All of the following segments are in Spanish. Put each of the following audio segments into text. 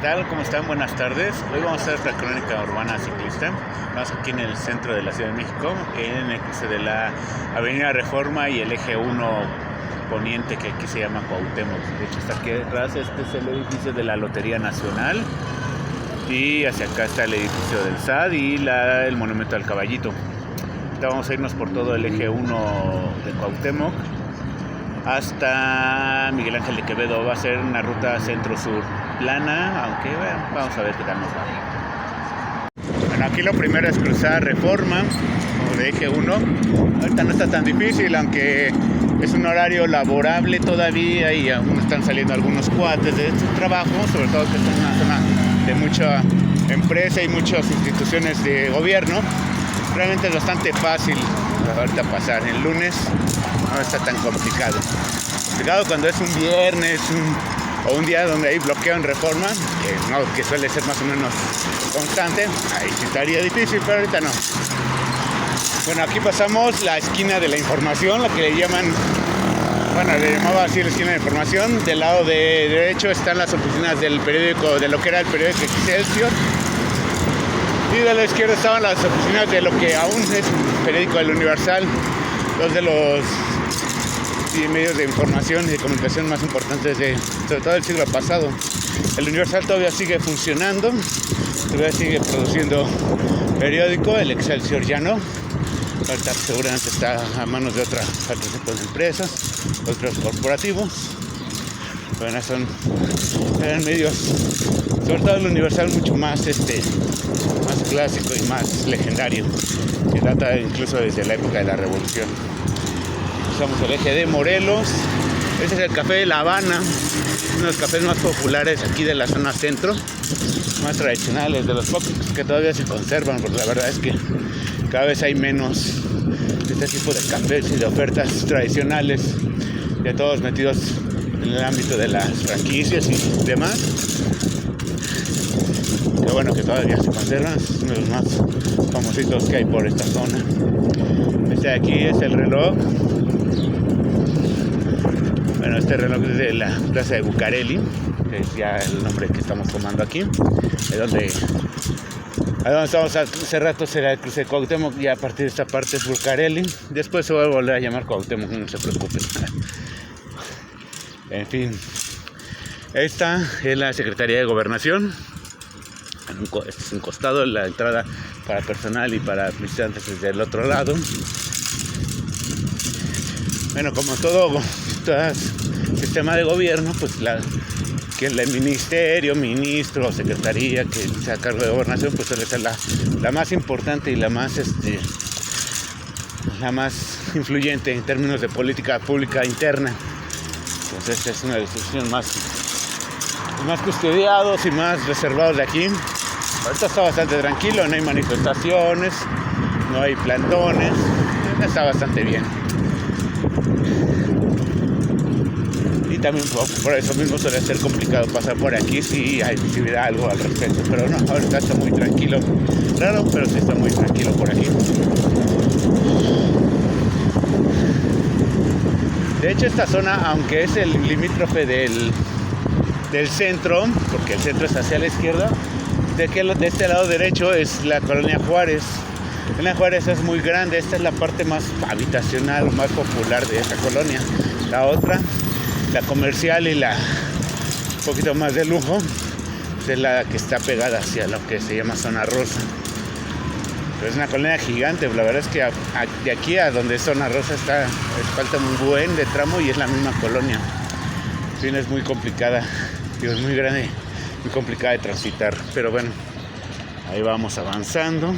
tal? ¿Cómo están? Buenas tardes. Hoy vamos a hacer esta crónica urbana ciclista. Estamos aquí en el centro de la Ciudad de México, en el cruce de la Avenida Reforma y el eje 1 poniente, que aquí se llama Cuauhtémoc. De hecho, está aquí atrás, este es el edificio de la Lotería Nacional. Y hacia acá está el edificio del SAT y el Monumento al Caballito. Ahorita vamos a irnos por todo el eje 1 de Cuauhtémoc hasta Miguel Ángel de Quevedo. Va a ser una ruta centro-sur plana, aunque bueno, vamos a ver qué tal nos va. Bueno, aquí lo primero es cruzar Reforma, como de eje 1. Ahorita no está tan difícil, aunque es un horario laborable todavía y aún están saliendo algunos cuates de su trabajo, sobre todo que es una zona de mucha empresa y muchas instituciones de gobierno. Realmente es bastante fácil ahorita pasar. El lunes no está tan complicado. Complicado cuando es un viernes o un día donde hay bloqueo en Reforma, que suele ser más o menos constante. Ahí sí estaría difícil, pero ahorita no. Bueno, aquí pasamos la esquina de la información, la que le llaman, bueno, le llamaba así la esquina de información. Del lado de derecho están las oficinas del periódico, de lo que era el periódico Excelsior. Y de la izquierda estaban las oficinas de lo que aún es el periódico El Universal, dos de los medios de información y de comunicación más importantes sobre todo del siglo pasado. El Universal todavía sigue funcionando, todavía sigue produciendo periódico, el Excelsior ya no. Ahorita seguramente está a manos de otros tipos de empresas, otros corporativos. Bueno, eran medios, sobre todo el Universal, mucho más más clásico y más legendario, que data incluso desde la época de la Revolución. Usamos el eje de Morelos. Este es el Café de La Habana, uno de los cafés más populares aquí de la zona centro, más tradicionales, de los pocos que todavía se conservan, porque la verdad es que cada vez hay menos de este tipo de cafés y de ofertas tradicionales, ya todos metidos en el ámbito de las franquicias y demás. Pero bueno, que todavía se conservan, es uno de los más famositos que hay por esta zona. Este de aquí es el reloj. Bueno, este reloj es de la Plaza de Bucareli, que es ya el nombre que estamos tomando aquí. Es donde estamos hace rato será el cruce de Cuauhtémoc, y a partir de esta parte es Bucareli. Después se va a volver a llamar Cuauhtémoc, no se preocupen. En fin, esta es la Secretaría de Gobernación. Este es un costado, la entrada para personal y para visitantes desde el otro lado. Bueno, como todo sistema de gobierno, pues que el ministerio, ministro o secretaría que sea a cargo de gobernación, pues suele ser la más importante y la más influyente en términos de política pública interna. Entonces esta es una de las instituciones más custodiados y más reservados de aquí. Ahorita está bastante tranquilo, no hay manifestaciones, no hay plantones, está bastante bien. Y también por eso mismo suele ser complicado pasar por aquí si hay visibilidad algo al respecto, pero no, ahorita está muy tranquilo, raro, pero sí está muy tranquilo por aquí. De hecho, esta zona, aunque es el limítrofe del centro, porque el centro es hacia la izquierda, de este lado derecho es la Colonia Juárez. La Colonia Juárez es muy grande, esta es la parte más habitacional, más popular de esta colonia. La otra, la comercial y la un poquito más de lujo, es la que está pegada hacia lo que se llama Zona Rosa. Pero es una colonia gigante, la verdad es que de aquí a donde es Zona Rosa falta un buen de tramo y es la misma colonia. En fin, es muy complicada, es muy grande, muy complicada de transitar, pero bueno, ahí vamos avanzando.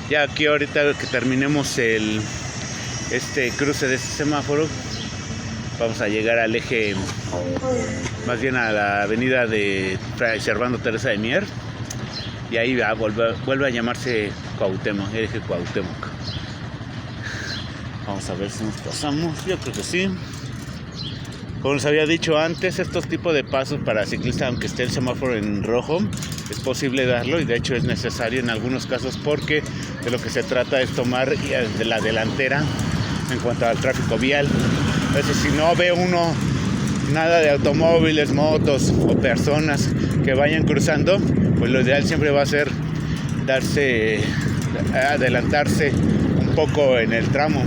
Ya aquí ahorita que terminemos este cruce de este semáforo, vamos a llegar al eje, más bien a la avenida de Fray Servando Teresa de Mier, y ahí vuelve a llamarse Cuauhtémoc, el eje Cuauhtémoc. Vamos a ver si nos pasamos, yo creo que sí. Como les había dicho antes, estos tipos de pasos para ciclistas, aunque esté el semáforo en rojo, es posible darlo, y de hecho es necesario en algunos casos, porque de lo que se trata es tomar de la delantera en cuanto al tráfico vial. Entonces, si no ve uno nada de automóviles, motos o personas que vayan cruzando, pues lo ideal siempre va a ser adelantarse un poco en el tramo.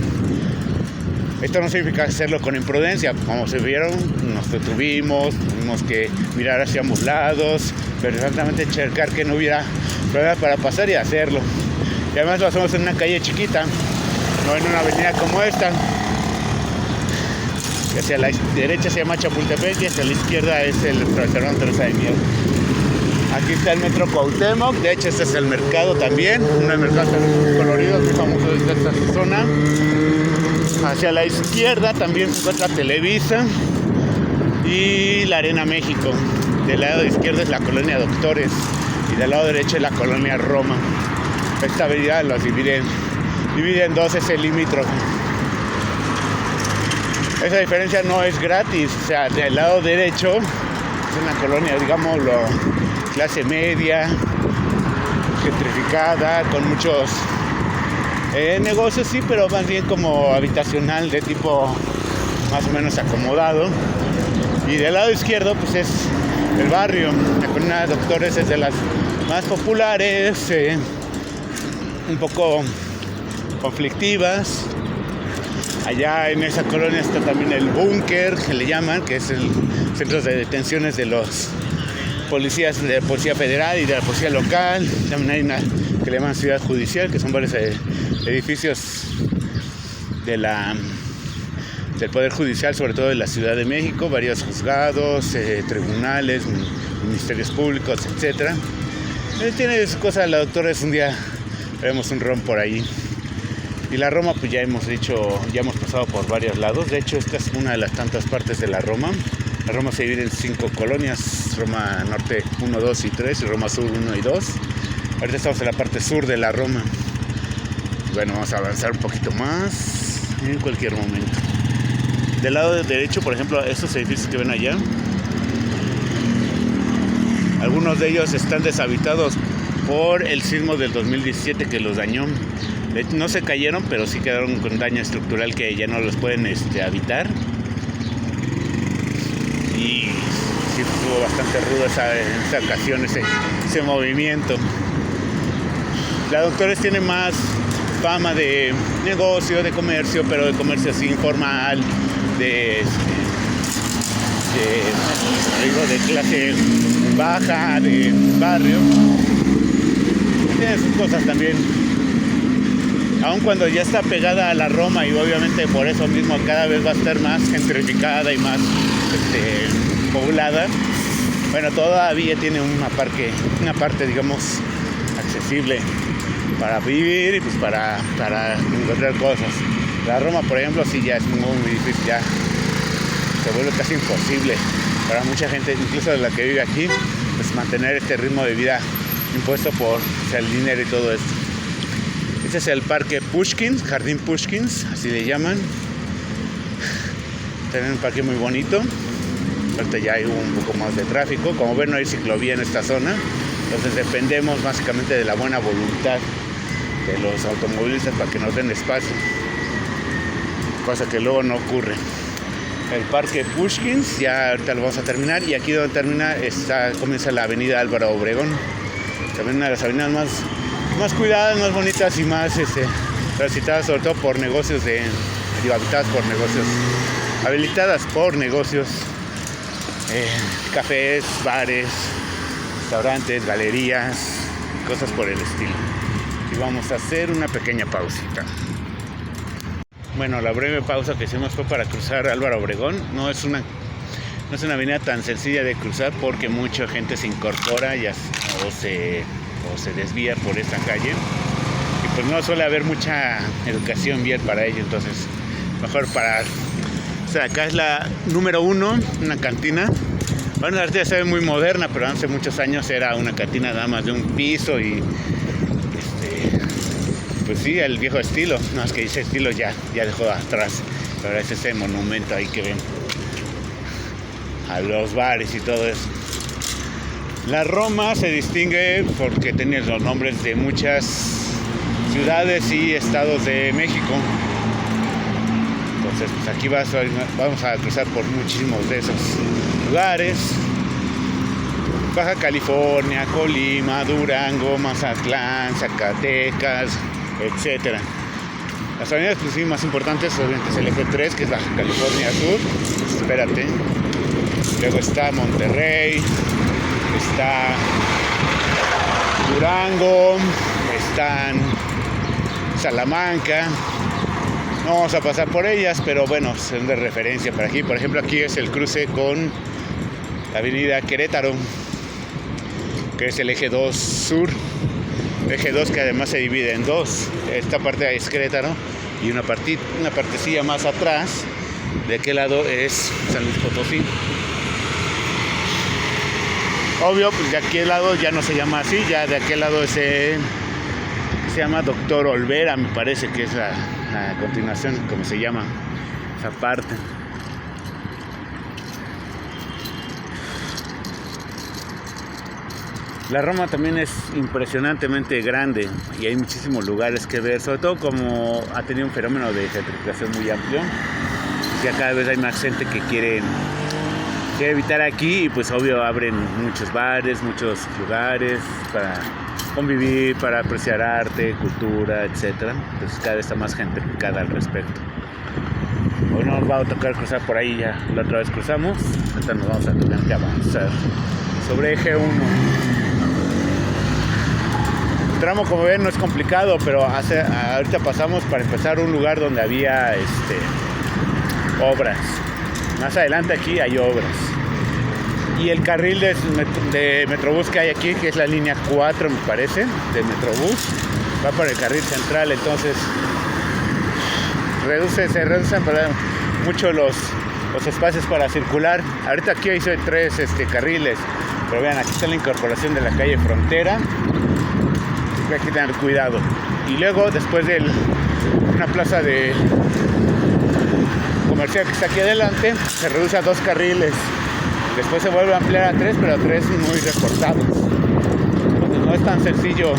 Esto no significa hacerlo con imprudencia. Como se vieron, nos detuvimos, tuvimos que mirar hacia ambos lados, pero exactamente checar que no hubiera problema para pasar y hacerlo. Y además lo hacemos en una calle chiquita, no en una avenida como esta. Hacia la derecha se llama Chapultepec y hacia la izquierda es el restaurante Teresa de Mier. Aquí está el metro Cuauhtémoc, de hecho este es el mercado también, uno de los mercados coloridos muy famosos de esta zona. Hacia la izquierda también se encuentra Televisa y la Arena México. Del lado izquierdo es la colonia Doctores y del lado derecho es la colonia Roma. Esta avenida los divide en dos, es el limítrofe. Esa diferencia no es gratis, o sea, del lado derecho es una colonia, digámoslo, clase media, gentrificada, con muchos negocios, sí, pero más bien como habitacional, de tipo más o menos acomodado. Y del lado izquierdo pues es el barrio. La colonia Doctores es de las más populares, un poco conflictivas. Allá en esa colonia está también el búnker, que le llaman, que es el centro de detenciones de los policías de la Policía Federal y de la Policía Local. También hay una que le llaman Ciudad Judicial, que son varios edificios del Poder Judicial, sobre todo de la Ciudad de México, varios juzgados, tribunales, ministerios públicos, etc. Tiene sus cosas, la Doctores, un día haremos un ron por ahí. Y la Roma, pues ya hemos pasado por varios lados. De hecho, esta es una de las tantas partes de la Roma. La Roma se divide en 5 colonias: Roma Norte 1, 2 y 3 y Roma Sur 1 y 2. Ahorita estamos en la parte sur de la Roma. Bueno, vamos a avanzar un poquito más en cualquier momento. Del lado derecho, por ejemplo, estos edificios que ven allá, algunos de ellos están deshabitados por el sismo del 2017 que los dañó. No se cayeron, pero sí quedaron con daño estructural que ya no los pueden habitar. Y sí estuvo bastante rudo en esa ocasión ese movimiento. La Doctores tiene más fama de negocio, de comercio, pero de comercio así informal, de clase baja, de barrio. Tiene sus cosas también. Aun cuando ya está pegada a la Roma, y obviamente por eso mismo cada vez va a estar más gentrificada y más poblada, bueno, todavía tiene una parte, digamos, accesible para vivir y pues para encontrar cosas. La Roma, por ejemplo, sí ya es muy difícil, ya se vuelve casi imposible para mucha gente, incluso de la que vive aquí, pues mantener este ritmo de vida impuesto por el dinero y todo esto. Este es el Parque Pushkin, Jardín Pushkins, así le llaman. Tienen un parque muy bonito. Ahorita ya hay un poco más de tráfico. Como ven, no hay ciclovía en esta zona. Entonces dependemos básicamente de la buena voluntad de los automovilistas para que nos den espacio. Cosa que luego no ocurre. El Parque Pushkins, ya ahorita lo vamos a terminar. Y aquí donde termina comienza la avenida Álvaro Obregón. También una de las avenidas más cuidadas, más bonitas y más transitadas, sobre todo por negocios habilitadas por negocios, cafés, bares, restaurantes, galerías, cosas por el estilo. Y vamos a hacer una pequeña pausita. Bueno, la breve pausa que hicimos fue para cruzar Álvaro Obregón. No es una avenida tan sencilla de cruzar porque mucha gente se incorpora o se desvía por esta calle y pues no suele haber mucha educación vial para ello. Entonces mejor acá es la número 1, una cantina. Bueno, ahorita se ve muy moderna, pero hace muchos años era una cantina nada más de un piso y pues sí, el viejo estilo. No, es que ese estilo ya dejó atrás. Ahora es ese monumento ahí que ven a los bares y todo eso. La Roma se distingue porque tiene los nombres de muchas ciudades y estados de México. Entonces, pues aquí vamos a cruzar por muchísimos de esos lugares. Baja California, Colima, Durango, Mazatlán, Zacatecas, etcétera. Las avenidas pues, sí, más importantes obviamente es el eje 3, que es Baja California Sur. Pues, espérate. Luego está Monterrey, está Durango, están Salamanca. No vamos a pasar por ellas, pero bueno, son de referencia para aquí. Por ejemplo, aquí es el cruce con la avenida Querétaro, que es el eje 2 sur. Eje 2 que además se divide en dos. Esta parte es Querétaro y una partecilla más atrás, de aquel lado es San Luis Potosí. Obvio, pues de aquel lado ya no se llama así, ya de aquel lado se llama Doctor Olvera, me parece que es la continuación, como se llama esa parte. La Roma también es impresionantemente grande y hay muchísimos lugares que ver, sobre todo como ha tenido un fenómeno de gentrificación muy amplio. Ya cada vez hay más gente que quiere habitar aquí y pues obvio abren muchos bares, muchos lugares para convivir, para apreciar arte, cultura, etcétera. Entonces cada vez está más gentrificada al respecto. Hoy nos va a tocar cruzar por ahí, ya la otra vez cruzamos, ahorita nos vamos a tener que avanzar sobre eje 1. El tramo, como ven, no es complicado, pero ahorita pasamos para empezar un lugar donde había obras. Más adelante aquí hay obras. Y el carril de Metrobús que hay aquí, que es la línea 4, me parece, de Metrobús, va por el carril central, entonces se reducen mucho los espacios para circular. Ahorita aquí hay 3 carriles, pero vean, aquí está la incorporación de la calle Frontera. Hay que tener cuidado. Y luego, después de una plaza de comercial que está aquí adelante, se reduce a 2 carriles. Después se vuelve a ampliar a 3, pero a 3 muy recortados. Entonces no es tan sencillo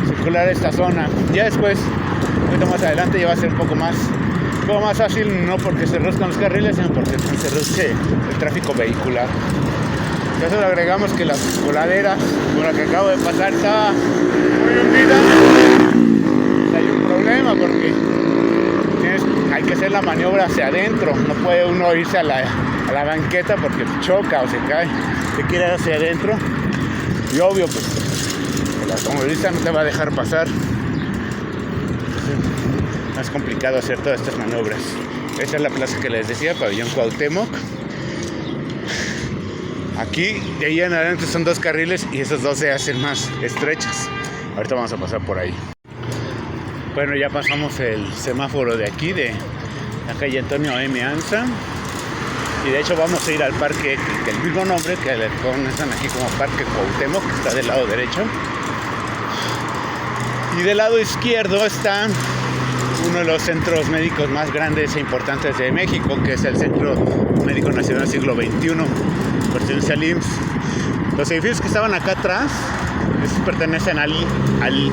circular esta zona. Ya después, un poquito más adelante, ya va a ser un poco más fácil, no porque se reduzcan los carriles, sino porque se reduce el tráfico vehicular. A eso le agregamos que las coladeras, por la que acabo de pasar, estaba muy hundida. Hay un problema porque hay que hacer la maniobra hacia adentro. No puede uno irse a la banqueta porque choca o se cae. Se quiere ir hacia adentro. Y obvio, pues, el automovilista no te va a dejar pasar. Es más complicado hacer todas estas maniobras. Esta es la plaza que les decía, Pabellón Cuauhtémoc. Aquí, de ahí en adelante son 2 carriles y esos 2 se hacen más estrechos. Ahorita vamos a pasar por ahí. Bueno, ya pasamos el semáforo de aquí, de la calle Antonio M. Anza. Y de hecho vamos a ir al parque del mismo nombre, que le conocen aquí como Parque Cuauhtémoc, que está del lado derecho. Y del lado izquierdo está uno de los centros médicos más grandes e importantes de México, que es el Centro Médico Nacional Siglo XXI. Pertenece al IMSS. Los edificios que estaban acá atrás pertenecen al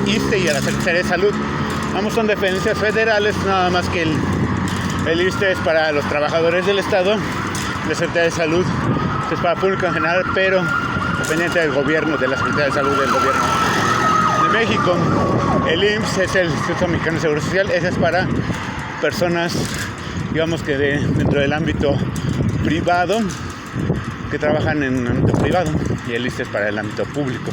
ISSSTE y a la Secretaría de Salud. Ambos son dependencias federales, nada más que el ISSSTE es para los trabajadores del Estado, la Secretaría de Salud es para público en general, pero dependiente del gobierno, de la Secretaría de Salud del gobierno de México. El IMSS es el Instituto Mexicano de Seguro Social, ese es para personas, digamos que dentro del ámbito privado, que trabajan en el ámbito privado, y el ISSSTE es para el ámbito público.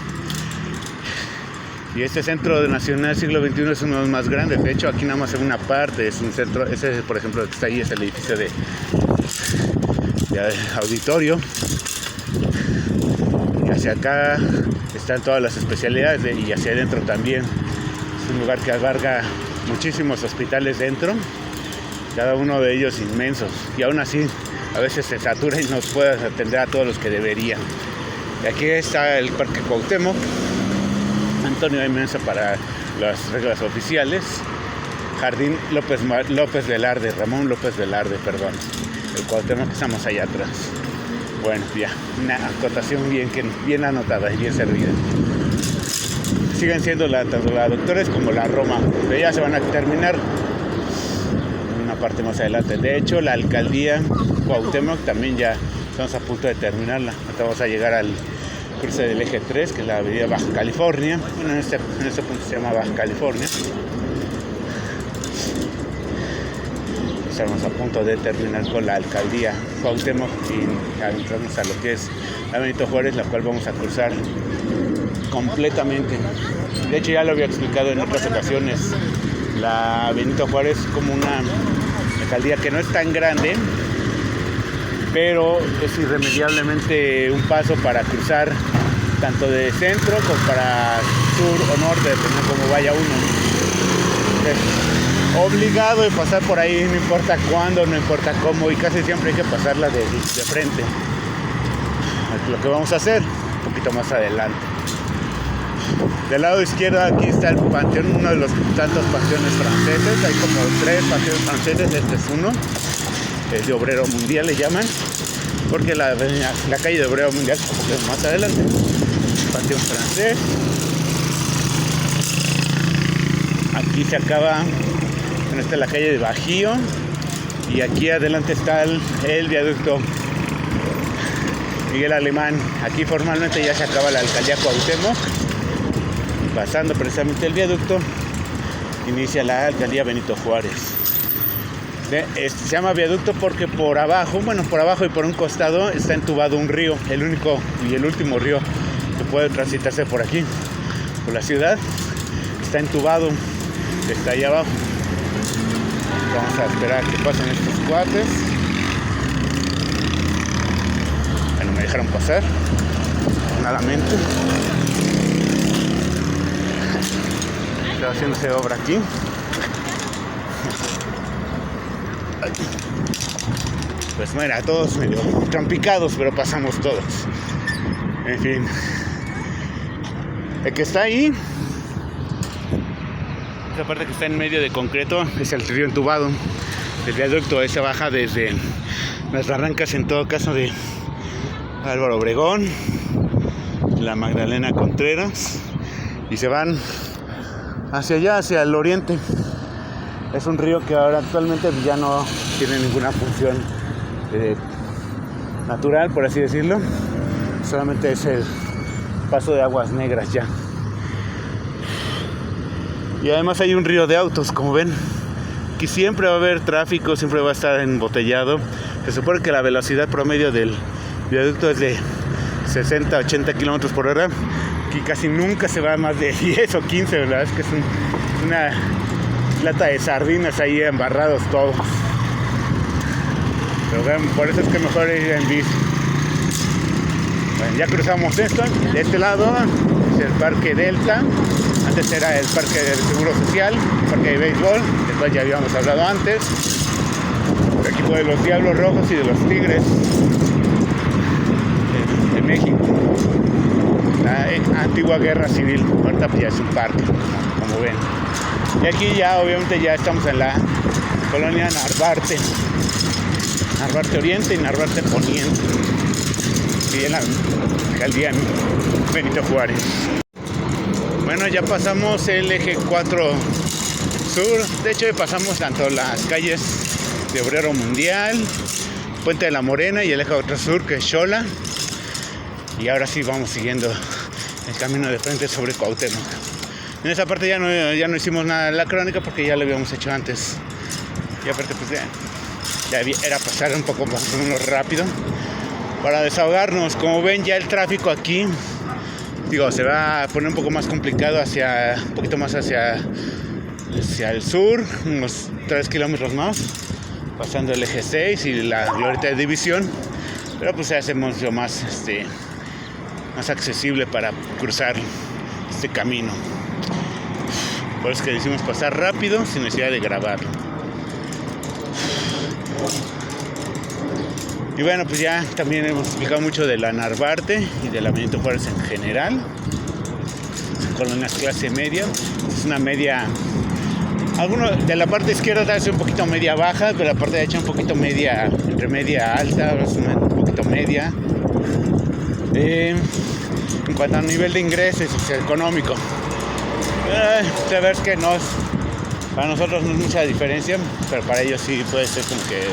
Y este Centro Nacional Siglo XXI es uno de los más grandes. De hecho, aquí nada más en una parte es un centro. Ese, por ejemplo, que está ahí es el edificio de auditorio. Y hacia acá están todas las especialidades y hacia adentro también. Es un lugar que alberga muchísimos hospitales dentro, cada uno de ellos inmensos. Y aún así, a veces se satura y no puede atender a todos los que debería. Y aquí está el Parque Cuauhtémoc, Antonio M. Anza para las reglas oficiales, Jardín López Velarde, Ramón López Velarde, perdón, el Cuauhtémoc que estamos allá atrás. Bueno, ya, una acotación bien anotada y bien servida. Siguen siendo tanto la Doctores como la Roma, pero ya se van a terminar en una parte más adelante. De hecho, la alcaldía Cuauhtémoc también ya estamos a punto de terminarla. Ahorita vamos a llegar al cruce del eje 3, que es la avenida Baja California. Bueno, en este punto se llama Baja California. Estamos a punto de terminar con la alcaldía Cuauhtémoc y adentrarnos a lo que es la Benito Juárez, la cual vamos a cruzar completamente. De hecho, ya lo había explicado en otras ocasiones. La Benito Juárez es como una alcaldía que no es tan grande, pero es irremediablemente un paso para cruzar tanto de centro como para sur o norte, dependiendo cómo vaya uno. Es obligado de pasar por ahí, no importa cuándo, no importa cómo, y casi siempre hay que pasarla de frente. Es lo que vamos a hacer un poquito más adelante. Del lado izquierdo aquí está el panteón, uno de los tantos panteones franceses. Hay como 3 panteones franceses, este es uno, el de Obrero Mundial le llaman, porque la calle de Obrero Mundial es un poquito más adelante. Panteón francés. Aquí se acaba, esta es la calle de Bajío, y aquí adelante está el viaducto Miguel Alemán. Aquí formalmente ya se acaba la alcaldía Cuauhtémoc. Pasando precisamente el viaducto, inicia la alcaldía Benito Juárez. Se llama viaducto porque por abajo y por un costado está entubado un río, el único y el último río que puede transitarse por aquí, por la ciudad. Está entubado, está ahí abajo. Vamos a esperar a que pasen estos cuates. Bueno, me dejaron pasar, afortunadamente. Está haciéndose obra aquí. Pues mira, todos medio trampicados, pero pasamos todos. En fin. El que está ahí, esa parte que está en medio de concreto, es el río entubado. El viaducto ese baja desde las barrancas, en todo caso, de Álvaro Obregón, la Magdalena Contreras, y se van hacia allá, hacia el oriente. Es un río que ahora actualmente ya no tiene ninguna función natural, por así decirlo. Solamente es el paso de aguas negras ya. Y además hay un río de autos, como ven. Aquí siempre va a haber tráfico, siempre va a estar embotellado. Se supone que la velocidad promedio del viaducto es de 60-80 kilómetros por hora. Aquí casi nunca se va más de 10 o 15, ¿verdad? Es que es una lata de sardinas ahí embarrados todos. Pero bueno, por eso es que mejor ir en bici. Bueno, ya cruzamos esto. De este lado es el Parque Delta. Antes era el Parque del Seguro Social, el Parque de Béisbol, del cual ya habíamos hablado antes. El equipo de los Diablos Rojos y de los Tigres de México. La antigua guerra civil. Ahorita ya es un parque, como ven. Y aquí ya obviamente ya estamos en la colonia Narvarte. Narvarte Oriente y Narvarte Poniente. Y en la alcaldía Benito Juárez. Bueno, ya pasamos el eje 4 sur. De hecho, pasamos tanto las calles de Obrero Mundial, Puente de la Morena y el eje 4 sur, que es Xola. Y ahora sí vamos siguiendo el camino de frente sobre Cuauhtémoc. En esa parte ya no hicimos nada en la crónica porque ya lo habíamos hecho antes. Y aparte pues ya era pasar un poco más o menos rápido para desahogarnos. Como ven, ya el tráfico aquí, se va a poner un poco más complicado un poquito más hacia el sur, unos 3 kilómetros más, pasando el eje 6 y la glorieta de División. Pero pues se hace mucho más accesible para cruzar este camino. Por eso es que decimos pasar rápido sin necesidad de grabarlo. Y bueno, pues ya también hemos explicado mucho de la Narvarte y de la Benito Juárez en general. Colonias clase media. Es una media. Algunos de la parte izquierda tal vez un poquito media baja, pero la parte derecha un poquito media, entre media alta, un poquito media. En cuanto a nivel de ingresos socioeconómico, sabes que no Para nosotros no es mucha diferencia, pero para ellos sí puede ser como que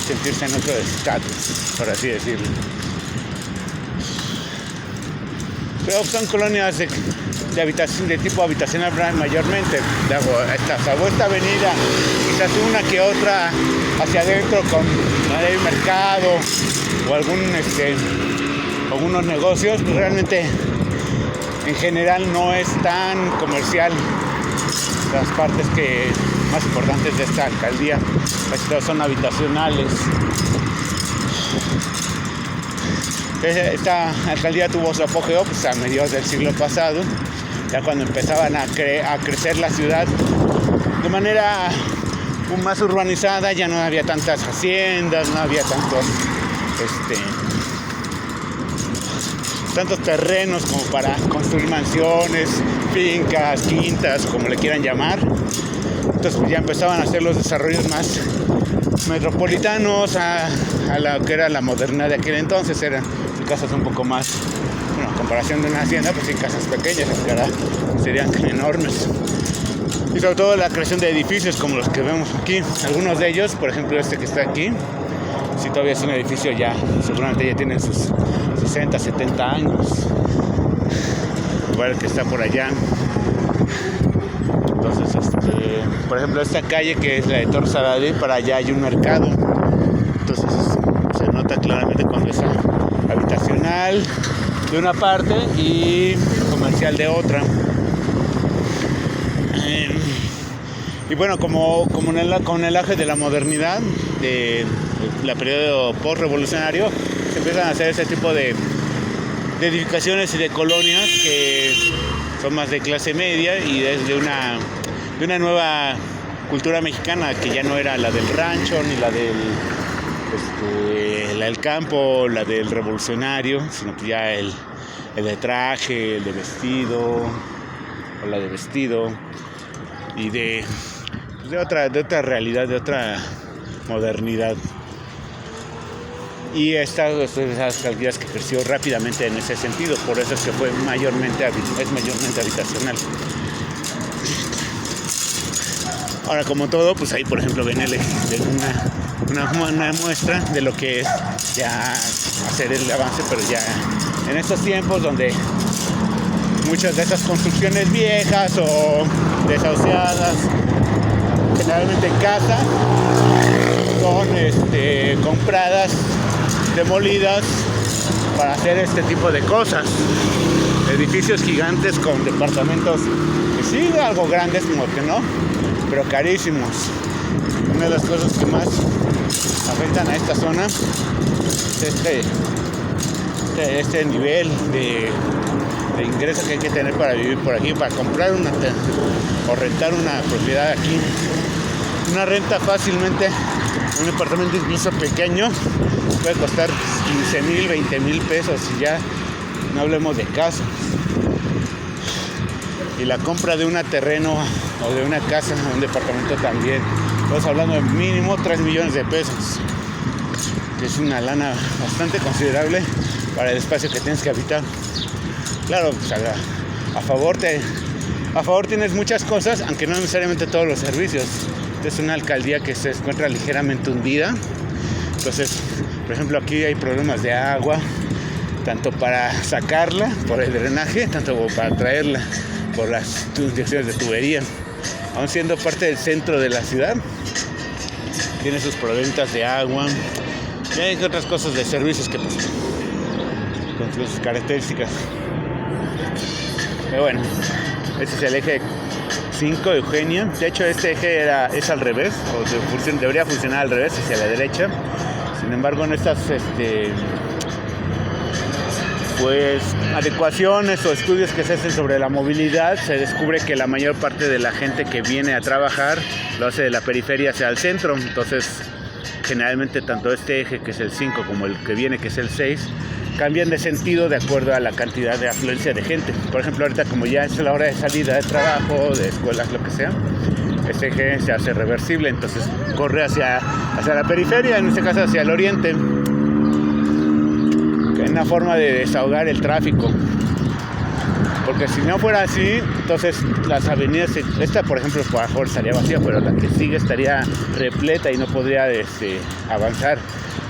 sentirse en otro estatus, por así decirlo. Pero son colonias de habitación, de tipo habitacional mayormente. Salvo esta avenida, quizás una que otra hacia adentro con el mercado o algunos negocios, pues realmente en general no es tan comercial. Las partes más importantes de esta alcaldía casi todas son habitacionales. Esta alcaldía tuvo su apogeo pues, a mediados del siglo pasado, ya cuando empezaban a crecer la ciudad de manera más urbanizada. Ya no había tantas haciendas, no había tantos terrenos como para construir mansiones, fincas, quintas, como le quieran llamar. Entonces pues, ya empezaban a hacer los desarrollos más metropolitanos a lo que era la modernidad de aquel entonces. Eran casas un poco más, bueno, en comparación de una hacienda, pues sí, casas pequeñas, que ahora serían enormes. Y sobre todo la creación de edificios como los que vemos aquí. Algunos de ellos, por ejemplo este que está aquí, si todavía es un edificio ya, seguramente ya tiene sus 60, 70 años. Igual el que está por allá. Entonces, por ejemplo, esta calle que es la de Torre Saladí, para allá hay un mercado. Entonces se nota claramente cuando es habitacional de una parte y comercial de otra. Y bueno, con el auge de la modernidad, de la periodo post-revolucionario, se empiezan a hacer ese tipo de edificaciones y de colonias que son más de clase media y desde una nueva cultura mexicana que ya no era la del rancho ni la del campo, la del revolucionario, sino que ya el de traje, el de vestido, o la de vestido, y de otra realidad, de otra modernidad. Y esas alcaldías que creció rápidamente en ese sentido, por eso es que es mayormente habitacional. Ahora, como todo, pues ahí por ejemplo ven una muestra de lo que es ya hacer el avance, pero ya en estos tiempos donde muchas de esas construcciones viejas o desahuciadas, generalmente en casa, son compradas, demolidas para hacer este tipo de cosas. Edificios gigantes con departamentos que sí, algo grandes como que no, pero carísimos. Una de las cosas que más afectan a esta zona es este nivel de ingreso que hay que tener para vivir por aquí, para comprar o rentar una propiedad aquí. Una renta fácilmente, un departamento incluso pequeño, puede costar 15,000, 20,000 pesos, y ya no hablemos de casas. Y la compra de un terreno o de una casa, un departamento también, estamos hablando de mínimo 3 millones de pesos, que es una lana bastante considerable para el espacio que tienes que habitar. Claro, pues a favor tienes muchas cosas, aunque no necesariamente todos los servicios. Es una alcaldía que se encuentra ligeramente hundida. Entonces, por ejemplo, aquí hay problemas de agua, tanto para sacarla por el drenaje, tanto como para traerla por las inyecciones de tubería. Aún siendo parte del centro de la ciudad, tiene sus problemas de agua y hay otras cosas de servicios que pues, con sus características. Pero bueno, este es el eje 5 de Eugenia. De hecho, este eje es al revés, o debería funcionar al revés, hacia la derecha. Sin embargo, en estas adecuaciones o estudios que se hacen sobre la movilidad, se descubre que la mayor parte de la gente que viene a trabajar lo hace de la periferia hacia el centro. Entonces, generalmente tanto este eje, que es el 5, como el que viene, que es el 6, cambian de sentido de acuerdo a la cantidad de afluencia de gente. Por ejemplo, ahorita como ya es la hora de salida de trabajo, de escuelas, lo que sea, este eje se hace reversible, entonces corre hacia la periferia, en este caso hacia el oriente, que es una forma de desahogar el tráfico. porque si no fuera así, entonces las avenidas, esta por ejemplo por favor estaría vacía, pero la que sigue estaría repleta y no podría avanzar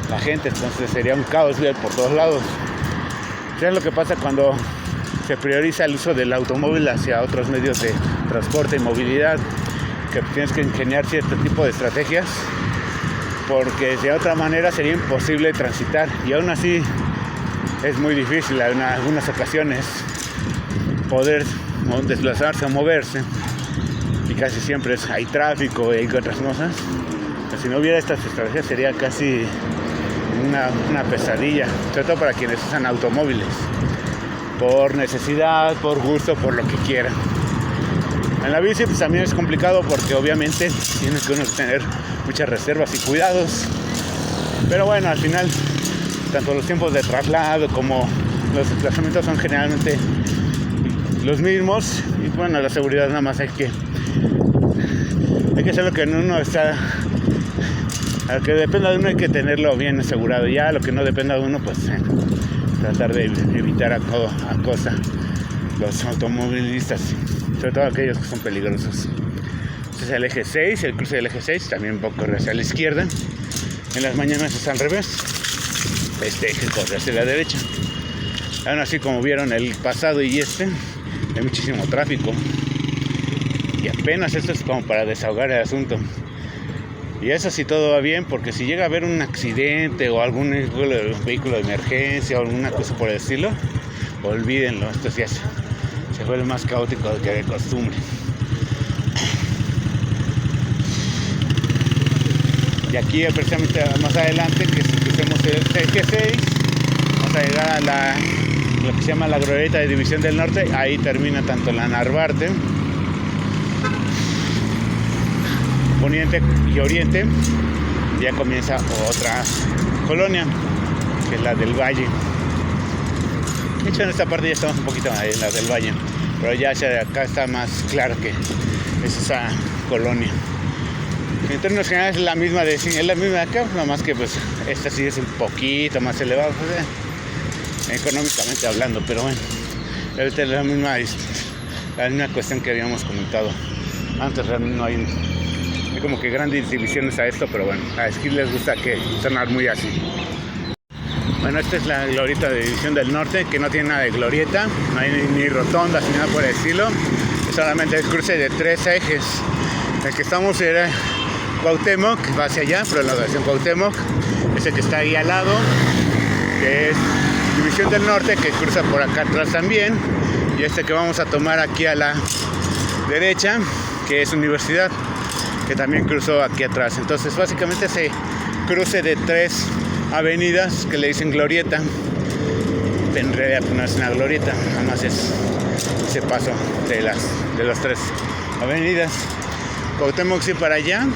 la gente, entonces sería un caos vial por todos lados. ¿Qué es lo que pasa cuando se prioriza el uso del automóvil hacia otros medios de transporte y movilidad? Que tienes que ingeniar cierto tipo de estrategias, porque de otra manera sería imposible transitar, y aún así es muy difícil en algunas ocasiones poder desplazarse o moverse, y casi siempre hay tráfico y otras cosas. Pero si no hubiera estas estrategias sería casi una pesadilla, sobre todo para quienes usan automóviles por necesidad, por gusto, por lo que quieran. En la bici pues también es complicado porque obviamente tiene que uno tener muchas reservas y cuidados, pero bueno, al final tanto los tiempos de traslado como los desplazamientos son generalmente los mismos, y bueno, la seguridad nada más hay que hacer lo que uno está, a lo que dependa de uno hay que tenerlo bien asegurado, ya lo que no dependa de uno pues tratar de evitar a costa los automovilistas, sobre todo aquellos que son peligrosos. Este es el eje 6, el cruce del eje 6, también un poco hacia la izquierda. En las mañanas es al revés, este eje corre hacia la derecha. Aún así, como vieron el pasado y hay muchísimo tráfico, y apenas esto es como para desahogar el asunto. Y eso sí todo va bien, porque si llega a haber un accidente o algún vehículo de emergencia o alguna cosa por el estilo, olvídenlo, esto ya se vuelve más caótico que de costumbre. Y aquí precisamente más adelante, que si crucemos el eje 6, vamos a llegar a lo que se llama la glorieta de División del Norte. Ahí termina tanto la Narvarte, Poniente y Oriente. Ya comienza otra colonia, que es la del Valle. De hecho, en esta parte ya estamos un poquito en la del Valle, pero ya hacia acá está más claro que es esa colonia. En términos generales es la misma de acá, nada más que pues esta sí es un poquito más elevada, pues, económicamente hablando, pero bueno, esta es la misma cuestión que habíamos comentado antes. Realmente no hay como que grandes divisiones a esto, pero bueno, a Esquí les gusta que sonar muy así. Bueno, esta es la glorieta de División del Norte, que no tiene nada de glorieta, no hay ni rotondas ni nada por el estilo, es solamente el cruce de 3 ejes. El que estamos era Cuauhtémoc, que va hacia allá, pero en la dirección Cuauhtémoc, ese que está ahí al lado, que es División del Norte, que cruza por acá atrás también, y este que vamos a tomar aquí a la derecha, que es Universidad, que también cruzó aquí atrás. Entonces básicamente ese cruce de 3 avenidas que le dicen glorieta, en realidad no es una glorieta, nada más es ese paso de las 3 avenidas. Cuauhtémoc sí para allá.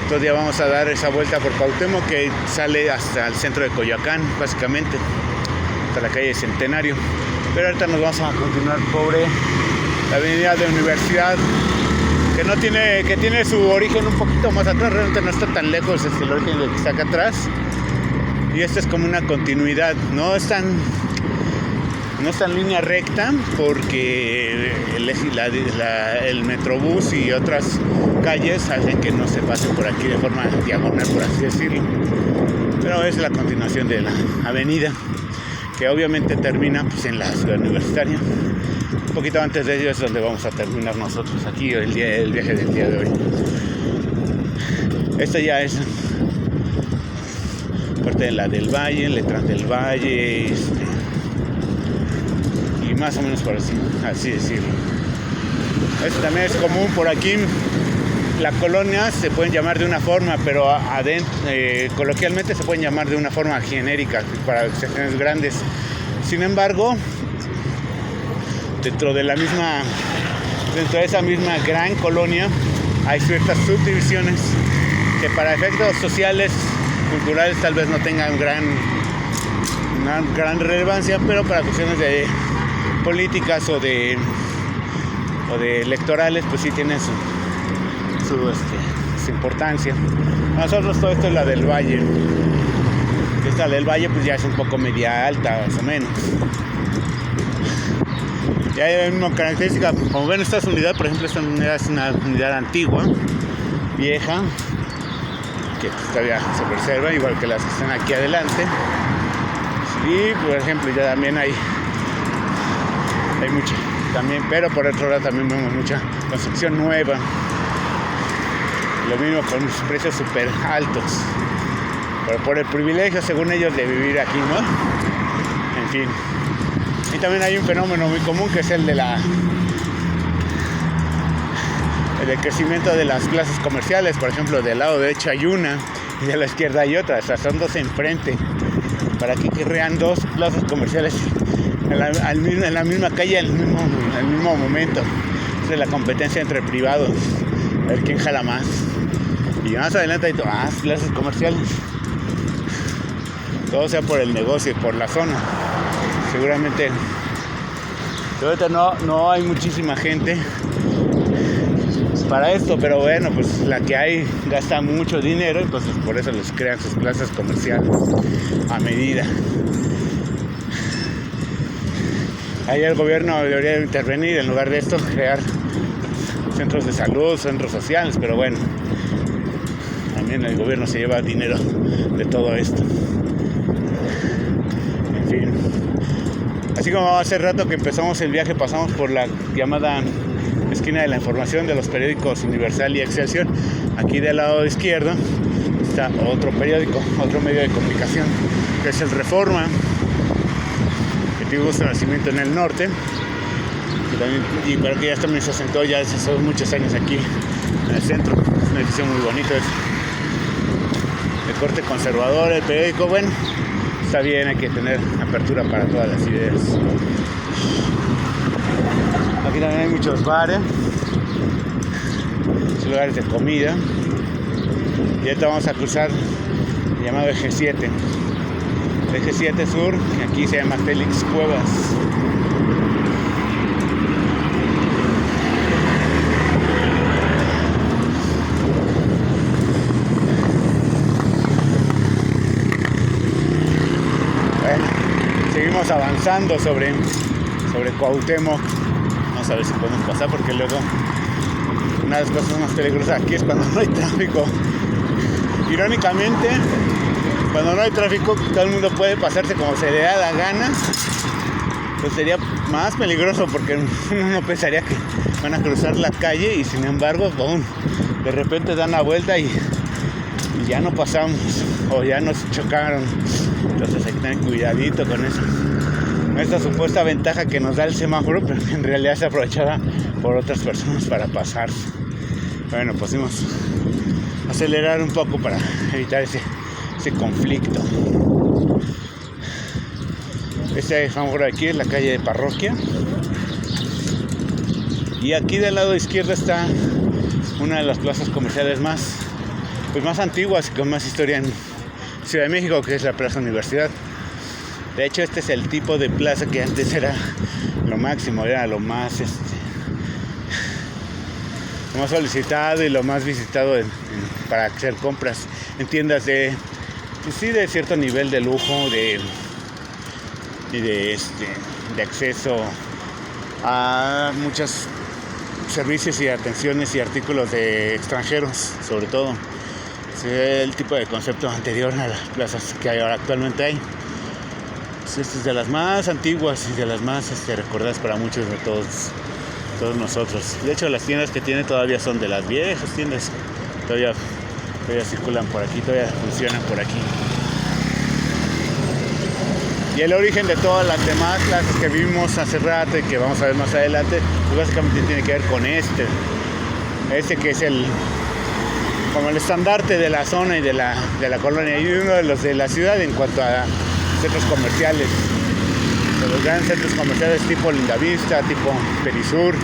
Todavía vamos a dar esa vuelta por Cuauhtémoc, que sale hasta el centro de Coyoacán, básicamente, hasta la calle Centenario. Pero ahorita nos vamos a continuar por la avenida de Universidad, que tiene su origen un poquito más atrás, realmente no está tan lejos, es el origen del que está acá atrás. Y esta es como una continuidad, no es tan línea recta, porque el Metrobús y otras calles hacen que no se pase por aquí de forma diagonal, por así decirlo. Pero es la continuación de la avenida, que obviamente termina pues en la ciudad universitaria. Un poquito antes de ello es donde vamos a terminar nosotros aquí el viaje del día de hoy. Esta ya es parte de la del Valle, letras del Valle, y más o menos por así decirlo. Esto también es común por aquí. Las colonias se pueden llamar de una forma, pero coloquialmente se pueden llamar de una forma genérica para secciones grandes. Sin embargo, dentro de esa misma gran colonia hay ciertas subdivisiones que para efectos sociales, culturales, tal vez no tengan una gran relevancia, pero para cuestiones de políticas o de electorales, pues sí tienen su importancia. Nosotros todo esto es la del Valle. Esta del Valle pues ya es un poco media alta, más o menos. Y hay una característica, como ven, esta unidad, por ejemplo, esta unidad es una unidad antigua, vieja, que todavía se preserva, igual que las que están aquí adelante. Y por ejemplo, ya también hay mucha también, pero por otro lado también vemos mucha construcción nueva, lo mismo con los precios súper altos, pero por el privilegio, según ellos, de vivir aquí, ¿no? En fin. Y también hay un fenómeno muy común, que es el del crecimiento de las plazas comerciales. Por ejemplo, del lado derecho hay una y de la izquierda hay otra, o sea, son dos enfrente. Para que crean dos plazas comerciales en la misma calle, en el mismo momento. Es la competencia entre privados, a ver quién jala más. Y más adelante hay más plazas comerciales. Todo sea por el negocio y por la zona. Seguramente no hay muchísima gente para esto, pero bueno, pues la que hay gasta mucho dinero y pues por eso les crean sus plazas comerciales a medida. Ahí el gobierno debería intervenir, en lugar de esto crear centros de salud, centros sociales, pero bueno, también el gobierno se lleva dinero de todo esto. En fin, así como hace rato que empezamos el viaje, pasamos por la llamada esquina de la información de los periódicos Universal y Excelsior. Aquí del lado izquierdo está otro periódico, otro medio de comunicación, que es el Reforma, que tuvo su nacimiento en el norte, pero que ya también se asentó ya hace muchos años aquí en el centro. Es una edición muy bonita, es de corte conservador el periódico. Bueno, está bien, hay que tener apertura para todas las ideas. Aquí también hay muchos bares, lugares de comida. Y ahorita vamos a cruzar el llamado Eje 7. Eje 7 Sur, que aquí se llama Félix Cuevas. Bueno, seguimos avanzando sobre Cuauhtémoc. Vamos a ver si podemos pasar, porque luego una de las cosas más peligrosas aquí es cuando no hay tráfico. Irónicamente, cuando no hay tráfico, todo el mundo puede pasarse como se le da la gana. Pues sería más peligroso, porque uno no pensaría que van a cruzar la calle y sin embargo, ¡pum!, de repente dan la vuelta y ya no pasamos o ya nos chocaron. Entonces hay que tener cuidadito con eso. Esta supuesta ventaja que nos da el semáforo, pero en realidad es aprovechada por otras personas para pasarse. Bueno, pues vamos a acelerar un poco para evitar ese conflicto. Este semáforo de aquí es la calle de Parroquia. Y aquí del lado izquierdo está una de las plazas comerciales más antiguas y con más historia en Ciudad de México, que es la Plaza Universidad. De hecho, este es el tipo de plaza que antes era lo máximo, era lo más solicitado y lo más visitado para hacer compras en tiendas de cierto nivel de lujo, de acceso a muchos servicios y atenciones y artículos de extranjeros, sobre todo. Es el tipo de concepto anterior a las plazas que ahora actualmente hay. Esta es de las más antiguas y de las más recordadas para muchos de todos nosotros. De hecho, las tiendas que tiene todavía son de las viejas tiendas. Todavía circulan por aquí, todavía funcionan por aquí. Y el origen de todas las demás plazas que vimos hace rato y que vamos a ver más adelante, pues básicamente tiene que ver con este que es como el estandarte de la zona y de la colonia, y uno de los de la ciudad en cuanto a centros comerciales, de los grandes centros comerciales tipo Lindavista, tipo Perisur.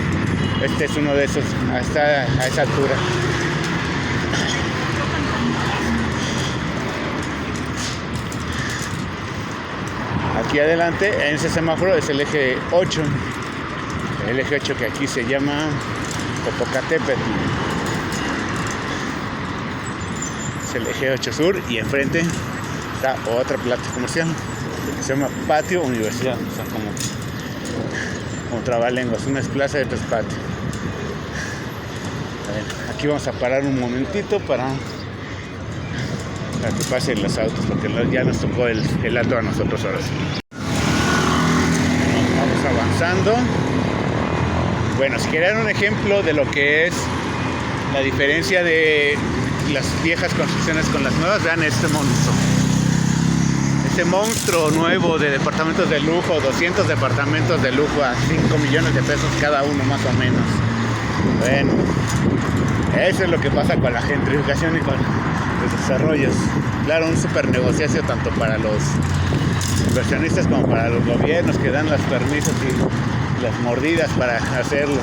Este es uno de esos, hasta a esa altura. Aquí adelante, en ese semáforo, es el eje 8. El eje 8, que aquí se llama Popocatépetl. Es el eje 8 Sur, y enfrente está otra plaza comercial que se llama Patio Universidad. O sea, como como trabalenguas, una es plaza y otra es patio. Aquí vamos a parar un momentito para que pasen los autos, porque ya nos tocó el alto a nosotros ahora sí. Vamos avanzando. Bueno, si quieren un ejemplo de lo que es la diferencia de las viejas construcciones con las nuevas, vean este monstruo. Este monstruo nuevo de departamentos de lujo, 200 departamentos de lujo a 5 millones de pesos cada uno más o menos. Bueno, eso es lo que pasa con la gentrificación y con los desarrollos. Claro, un super negocio tanto para los inversionistas como para los gobiernos que dan los permisos y las mordidas para hacerlos.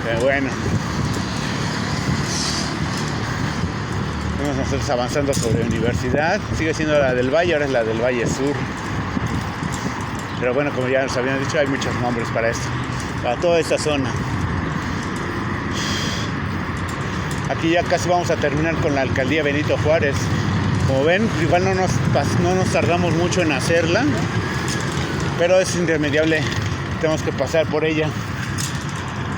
Pero bueno, vamos nosotros avanzando sobre Universidad. Sigue siendo la del Valle, ahora es la del Valle Sur. Pero bueno, como ya nos habían dicho, hay muchos nombres para esto, para toda esta zona. Aquí ya casi vamos a terminar con la alcaldía Benito Juárez. Como ven, igual no nos tardamos mucho en hacerla, pero es irremediable. Tenemos que pasar por ella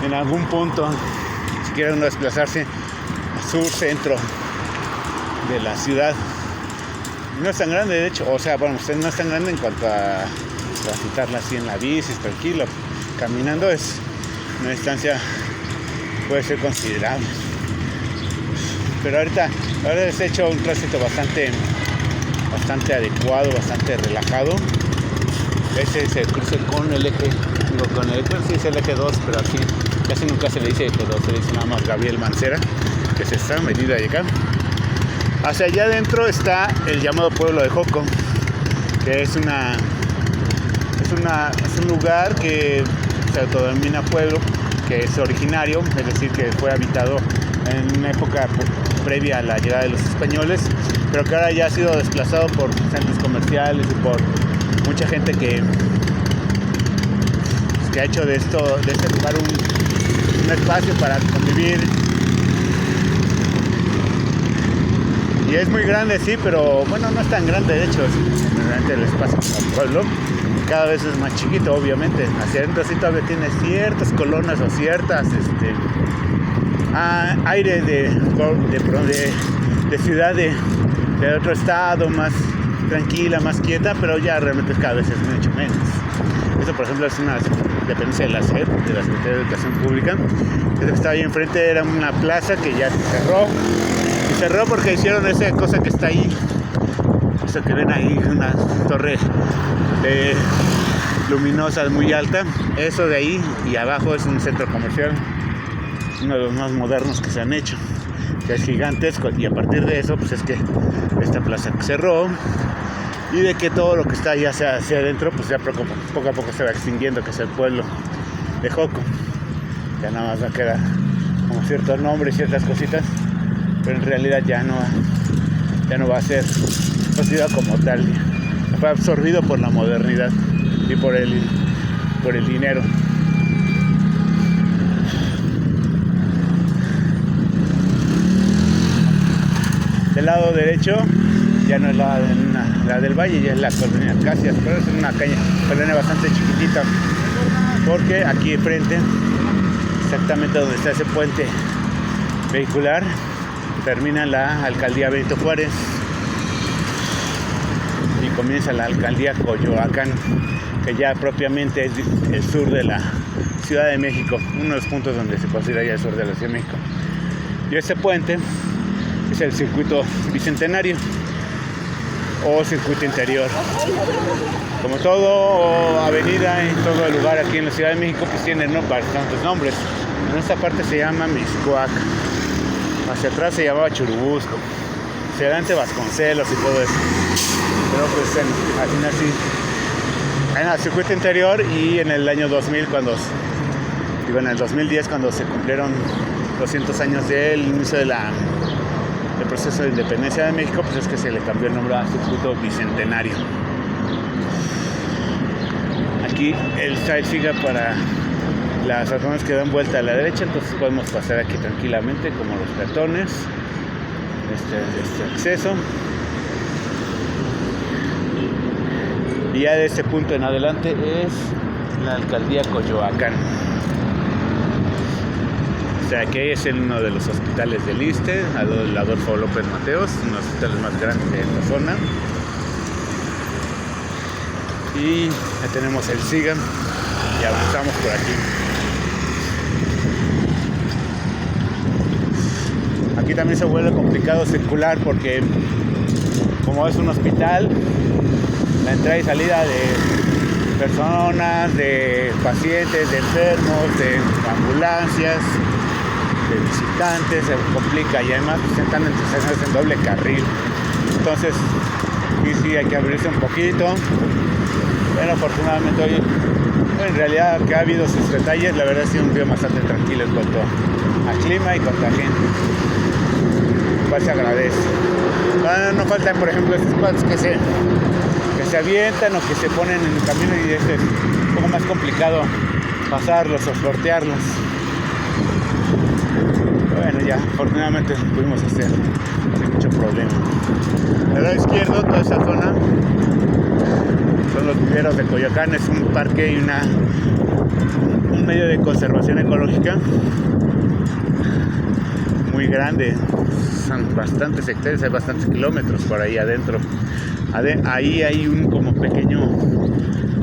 en algún punto si quiere uno desplazarse al sur centro de la ciudad. No es tan grande, de hecho, o sea, bueno, no es tan grande en cuanto a transitarla así en la bici, es tranquilo. Caminando es una distancia, puede ser considerable. Pero ahorita les he hecho un tránsito bastante adecuado, bastante relajado. Ese se cruza con el eje, sí es el eje 2, pero aquí casi nunca se le dice eje 2, se le dice nada más Gabriel Mancera, que es esta medida de acá. Hacia allá adentro está el llamado pueblo de Joco, que es un lugar que se autodenomina pueblo, que es originario, es decir, que fue habitado en una época previa a la llegada de los españoles, pero que ahora ya ha sido desplazado por centros comerciales y por mucha gente que ha hecho de este lugar un espacio para convivir. Y es muy grande, sí, pero bueno, no es tan grande, de hecho, realmente el espacio como pueblo cada vez es más chiquito, obviamente. Hacia adentro sí todavía tiene ciertas colonias o ciertas aire de ciudad de otro estado, más tranquila, más quieta, pero ya realmente cada vez es mucho menos. Esto, por ejemplo, es una dependencia de la SED, de la Secretaría de Educación Pública. Esto que estaba ahí enfrente era una plaza que ya se cerró. Y cerró porque hicieron esa cosa que está ahí. Eso que ven ahí, una torre luminosa muy alta. Eso de ahí, y abajo es un centro comercial, uno de los más modernos que se han hecho, que es gigantesco, y a partir de eso pues es que esta plaza cerró, y de que todo lo que está allá hacia adentro pues ya poco a poco se va extinguiendo, que es el pueblo de Joco. Ya nada más va a quedar como ciertos nombres, ciertas cositas, pero en realidad ya no va a ser una ciudad como tal. Fue absorbido por la modernidad y por el dinero. Del lado derecho ya no es la del Valle, ya es la colonia Acacias, pero es una colonia bastante chiquitita, porque aquí enfrente, exactamente donde está ese puente vehicular, termina la alcaldía Benito Juárez y comienza la alcaldía Coyoacán, que ya propiamente es el sur de la Ciudad de México, uno de los puntos donde se considera ya el sur de la Ciudad de México. Y este puente es el circuito bicentenario o circuito interior. Como todo avenida en todo el lugar aquí en la Ciudad de México, pues tienen bastantes nombres. En esta parte se llama Mixcoac, hacia atrás se llamaba Churubusco, hacia adelante Vasconcelos y todo eso. Pero pues al final sí, en el circuito interior. Y en el año 2000, en el 2010, cuando se cumplieron 200 años del inicio del proceso de independencia de México, pues es que se le cambió el nombre a circuito bicentenario. Aquí el side sigue para las personas que dan vuelta a la derecha, entonces podemos pasar aquí tranquilamente como los peatones, este acceso. Y ya de este punto en adelante es la alcaldía Coyoacán. O sea, que es en uno de los hospitales del ISSSTE, el Adolfo López Mateos, uno de los hospitales más grandes de esta zona. Y ya tenemos el SIGA y avanzamos por aquí. Aquí también se vuelve complicado circular porque como es un hospital, la entrada y salida de personas, de pacientes, de enfermos, de ambulancias, de visitantes, se complica y además están en doble carril. Entonces, aquí sí hay que abrirse un poquito. Pero afortunadamente hoy, en realidad que ha habido sus detalles, la verdad ha sido un día bastante tranquilo en cuanto al clima y cuanto a gente. Igual se agradece. No faltan, por ejemplo, estos patos que se avientan o que se ponen en el camino y es un poco más complicado pasarlos o sortearlos. Bueno, ya afortunadamente lo pudimos hacer sin mucho problema. Del lado izquierdo, toda esa zona son los viveros de Coyoacán. Es un parque y un medio de conservación ecológica muy grande. Son bastantes hectáreas, hay bastantes kilómetros por ahí adentro. Ahí hay un como pequeño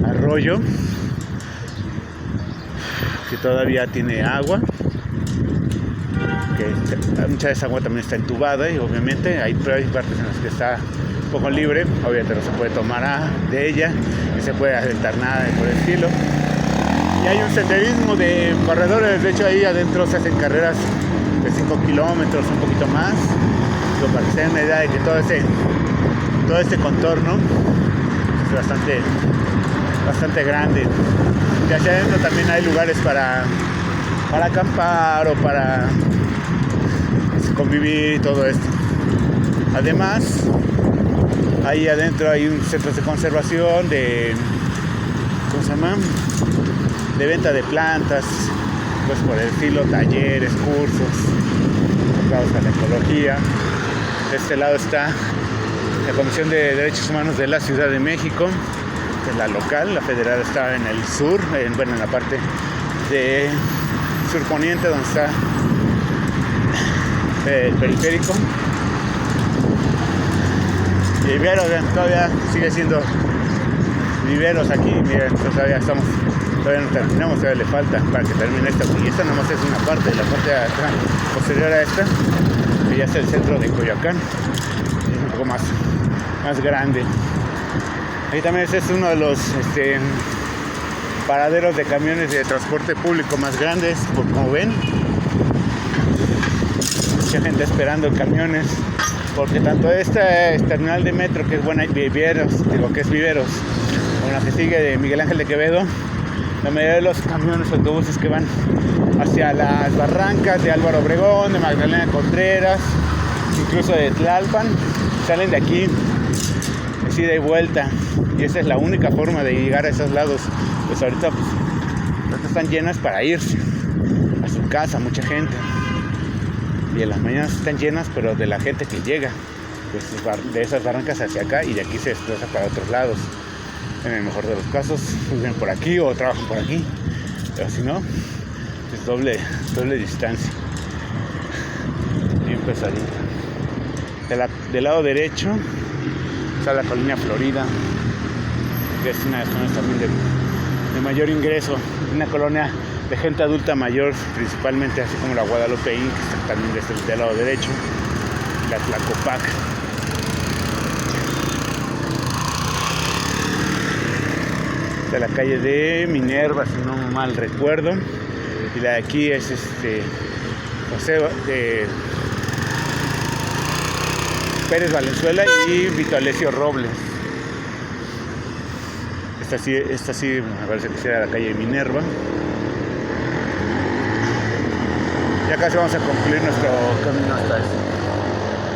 arroyo que todavía tiene agua, que mucha de esa agua también está entubada y obviamente hay partes en las que está un poco libre, obviamente no se puede tomar de ella, ni se puede aventar nada por el estilo. Y hay un senderismo de corredores, de hecho ahí adentro se hacen carreras de 5 kilómetros, un poquito más, pero para que se den una idea de que todo este contorno es bastante grande. Y hacia adentro también hay lugares para acampar o para convivir y todo esto. Además, ahí adentro hay un centro de conservación de venta de plantas, pues por el estilo, talleres, cursos enfocados a la ecología. De este lado está la Comisión de Derechos Humanos de la Ciudad de México, que es la local. La federal está en el sur, en la parte de surponiente, donde está el periférico. Y viveros, todavía sigue siendo viveros aquí. Miren, todavía no terminamos, todavía le falta para que termine esta. Y esta nomás es una parte, la parte de atrás, posterior a esta, que ya es el centro de Coyoacán, es un poco más grande. Ahí también este es uno de los paraderos de camiones de transporte público más grandes, como ven. Mucha gente esperando camiones, porque tanto este terminal de metro, que es Viveros, como la que sigue de Miguel Ángel de Quevedo, la mayoría de los camiones, autobuses que van hacia las barrancas de Álvaro Obregón, de Magdalena Contreras, incluso de Tlalpan, salen de aquí, así de vuelta, y esa es la única forma de llegar a esos lados. Pues ahorita están llenas para irse a su casa, mucha gente, y en las mañanas están llenas, pero de la gente que llega de esas barrancas hacia acá y de aquí se desplaza para otros lados. En el mejor de los casos viven por aquí o trabajan por aquí, pero si no, es doble distancia, bien pesadita. Del lado derecho está la colonia Florida, que es una de las zonas también de mayor ingreso, una colonia de gente adulta mayor principalmente, así como la Guadalupe Inn, que está también del lado derecho, la Tlacopac. De la calle de Minerva, si no mal recuerdo, y la de aquí es José Pérez Valenzuela y Vito Alessio Robles. Esta sí me parece que será la calle de Minerva. Ya casi vamos a concluir nuestro camino hasta eso,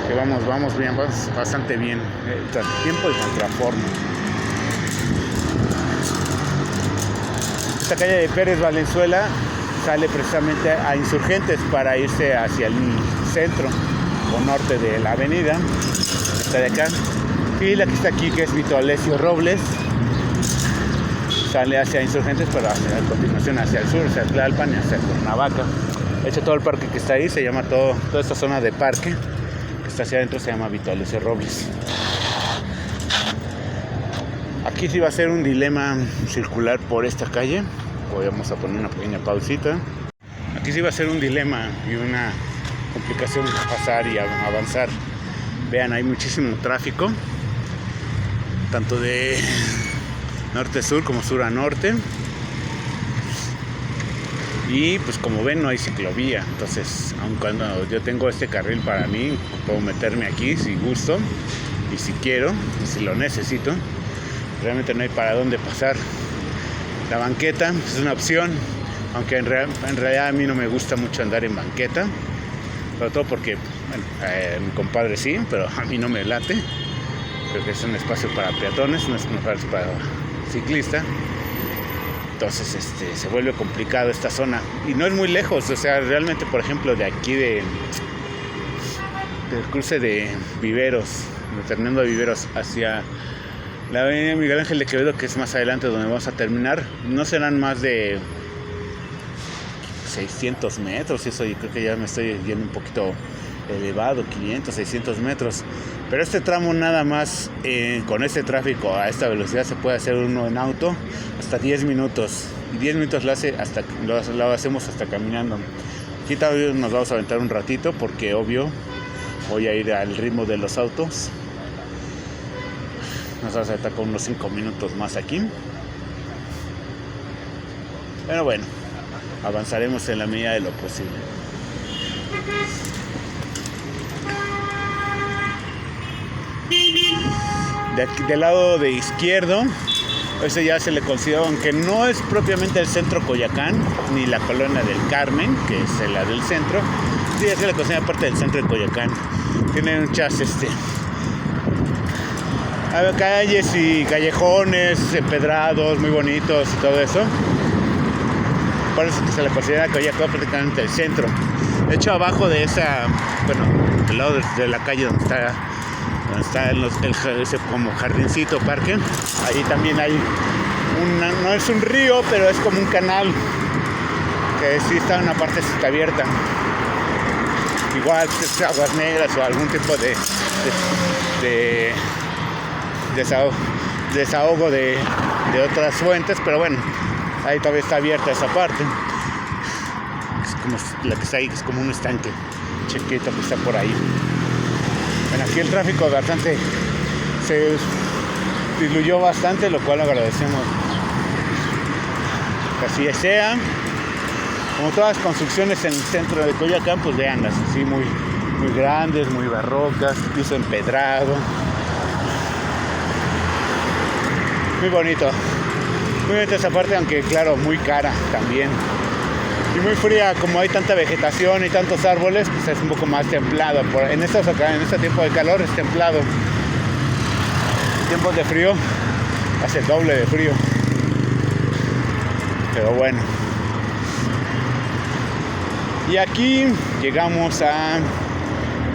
que vamos bien, vamos bastante bien, tras tiempo y contra forma. Esta calle de Pérez Valenzuela sale precisamente a Insurgentes para irse hacia el centro o norte de la avenida, esta de acá. Y la que está aquí, que es Vito Alessio Robles, sale hacia Insurgentes, pero a continuación hacia el sur, hacia Tlalpan y hacia Cuernavaca. De hecho, todo el parque que está ahí se llama, toda esta zona de parque que está hacia adentro se llama Vitalicio Robles. Aquí sí va a ser un dilema circular por esta calle. Vamos a poner una pequeña pausita. Aquí sí va a ser un dilema y una complicación pasar y avanzar. Vean, hay muchísimo tráfico, tanto de norte a sur como sur a norte. Y pues como ven, no hay ciclovía. Entonces, aun cuando yo tengo este carril para mí, puedo meterme aquí si gusto y si quiero y si lo necesito. Realmente no hay para dónde pasar. La banqueta es una opción, aunque en realidad a mí no me gusta mucho andar en banqueta, sobre todo porque mi compadre sí, pero a mí no me late. Creo que es un espacio para peatones, no es un espacio para ciclista. Entonces se vuelve complicado esta zona y no es muy lejos. O sea, realmente, por ejemplo, de aquí del cruce de Viveros, terminando de Viveros hacia la avenida Miguel Ángel de Quevedo, que es más adelante donde vamos a terminar, no serán más de 600 metros. Eso yo creo que ya me estoy yendo un poquito elevado, 500, 600 metros. Pero este tramo nada más, con este tráfico a esta velocidad, se puede hacer uno en auto hasta 10 minutos. Y 10 minutos lo hacemos hasta caminando. Aquí también nos vamos a aventar un ratito porque obvio voy a ir al ritmo de los autos. Nos vamos a estar con unos 5 minutos más aquí. Pero bueno, avanzaremos en la medida de lo posible. De aquí, del lado de izquierdo, ese ya se le considera, aunque no es propiamente el centro Coyoacán, ni la colonia del Carmen, que es la del centro, sí, ya se le considera parte del centro de Coyoacán. Tiene muchas calles y callejones empedrados muy bonitos y todo eso. Por eso se le considera Coyoacán prácticamente el centro. De hecho, abajo de esa, del lado de la calle donde está ese como jardincito, parque, ahí también hay no es un río, pero es como un canal que sí está en una parte, sí está abierta. Igual es aguas negras o algún tipo de desahogo de otras fuentes, pero bueno, ahí todavía está abierta esa parte. Es como la que está ahí, que es como un estanque chiquito que está por ahí. Bueno, aquí el tráfico bastante se diluyó bastante, lo cual agradecemos. Así sea. Como todas las construcciones en el centro de Coyoacán, pues veanlas, así muy grandes, muy barrocas, piso empedrado. Muy bonito. Muy bonita esa parte, aunque claro, muy cara también. Y muy fría, como hay tanta vegetación y tantos árboles, pues es un poco más templado. En este tiempo de calor es templado. En tiempos de frío hace el doble de frío. Pero bueno. Y aquí llegamos a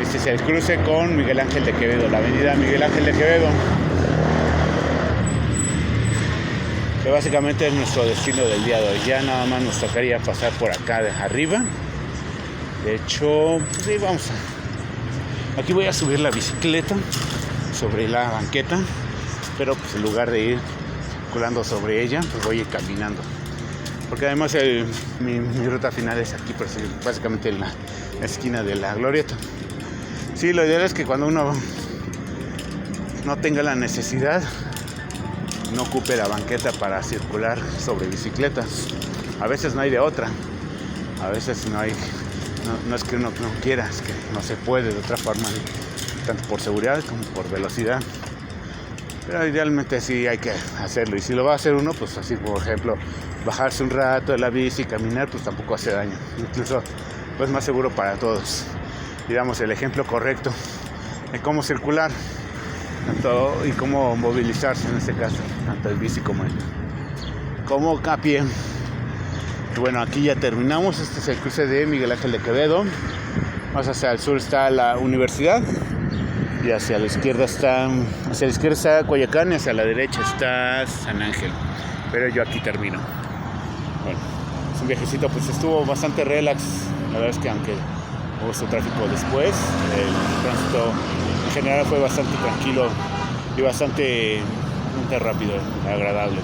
este es el cruce con Miguel Ángel de Quevedo, la avenida Miguel Ángel de Quevedo, que básicamente es nuestro destino del día de hoy. Ya nada más nos tocaría pasar por acá de arriba. De hecho, pues sí, aquí voy a subir la bicicleta sobre la banqueta, pero pues en lugar de ir circulando sobre ella, pues voy a ir caminando, porque además mi ruta final es aquí, pues, básicamente en la esquina de la Glorieta. Sí, lo ideal es que cuando uno no tenga la necesidad, no ocupe la banqueta para circular sobre bicicletas. A veces no hay de otra. A veces no es que uno no quiera, es que no se puede de otra forma, tanto por seguridad como por velocidad. Pero idealmente sí hay que hacerlo. Y si lo va a hacer uno, pues así, por ejemplo, bajarse un rato de la bici y caminar, pues tampoco hace daño. Incluso pues más seguro para todos. Y damos el ejemplo correcto de cómo circular y cómo movilizarse en este caso, tanto el bici como a pie. Y bueno, aquí ya terminamos. Este es el cruce de Miguel Ángel de Quevedo. Más hacia el sur está la universidad y hacia la izquierda está Coyoacán y hacia la derecha está San Ángel. pero yo aquí termino. Bueno, es un viajecito, pues estuvo bastante relax. La verdad es que aunque hubo su tráfico después, el tránsito en general fue bastante tranquilo y bastante rápido, agradable.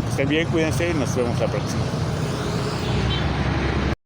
Estén bien, cuídense y nos vemos la próxima.